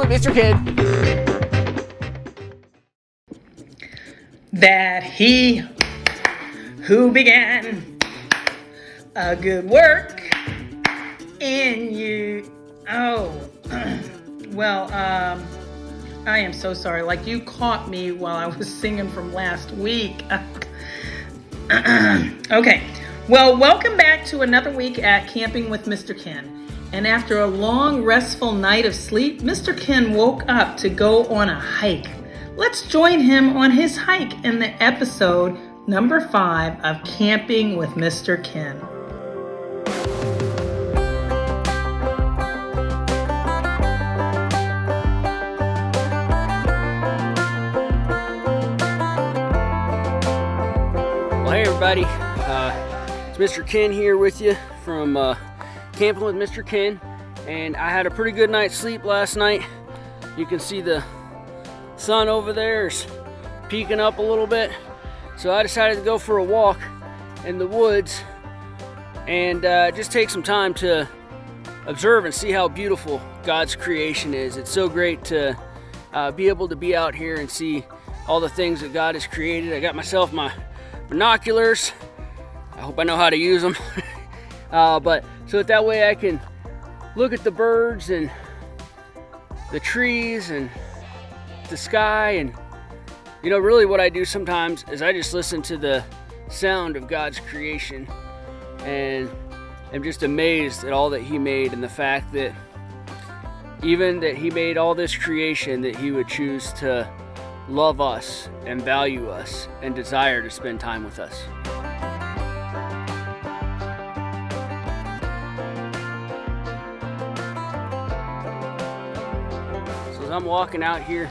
Mr. Ken. That he who began a good work in you. I am so sorry. Like, you caught me while I was singing from last week. Okay. Well, welcome back to another week at Camping with Mr. Ken. And after a long, restful night of sleep, Mr. Ken woke up to go on a hike. Let's join him on his hike in the episode number 5 of Camping with Mr. Ken. Well, hey everybody, it's Mr. Ken here with you from Camping with Mr. Ken, and I had a pretty good night's sleep last night. You can see the sun over there is peeking up a little bit, so I decided to go for a walk in the woods and just take some time to observe and see how beautiful God's creation is. It's so great to be able to be out here and see all the things that God has created. I got myself my binoculars. I hope I know how to use them. But so that way I can look at the birds and the trees and the sky. And you know, really what I do sometimes is I just listen to the sound of God's creation, and I'm just amazed at all that He made, and the fact that even that He made all this creation, that He would choose to love us and value us and desire to spend time with us. So as I'm walking out here,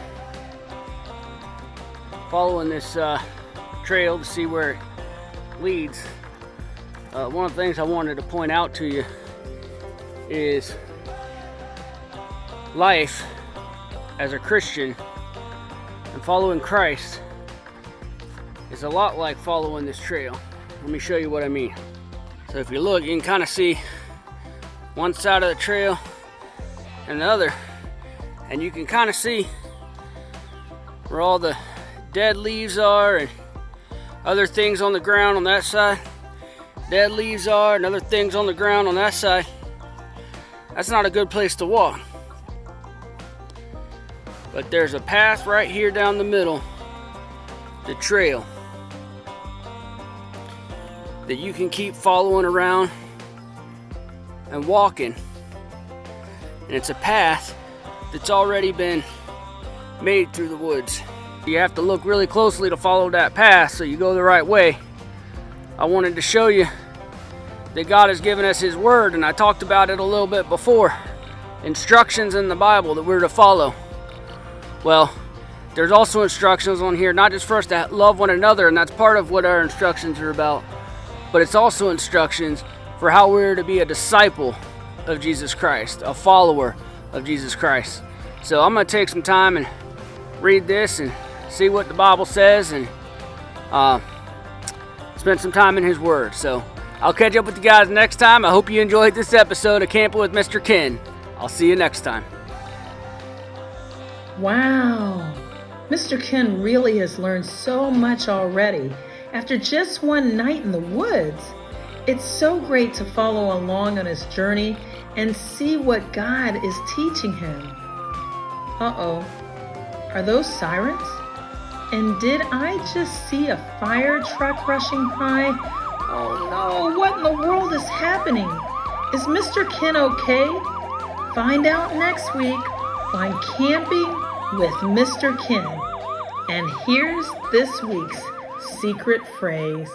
following this trail to see where it leads, one of the things I wanted to point out to you is life as a Christian and following Christ is a lot like following this trail. Let me show you what I mean. So if you look, you can kind of see one side of the trail and the other, and you can kind of see where all the dead leaves are and other things on the ground on that side. Dead leaves are and other things on the ground on that side. That's not a good place to walk. But there's a path right here down the middle, the trail, that you can keep following around and walking. And it's a path that's already been made through the woods. You have to look really closely to follow that path so you go the right way. I wanted to show you that God has given us His Word, and I talked about it a little bit before. Instructions in the Bible that we're to follow. Well, there's also instructions on here, not just for us to love one another, and that's part of what our instructions are about, but it's also instructions for how we're to be a disciple of Jesus Christ, a follower of Jesus Christ. So I'm going to take some time and read this and see what the Bible says, and spend some time in His Word. So I'll catch up with you guys next time. I hope you enjoyed this episode of Camping with Mr. Ken. I'll see you next time. Wow, Mr. Ken really has learned so much already after just one night in the woods. It's so great to follow along on his journey and see what God is teaching him. Uh-oh, are those sirens? And did I just see a fire truck rushing by? Oh no, what in the world is happening? Is Mr. Ken okay? Find out next week on Camping with Mr. Ken. And here's this week's secret phrase.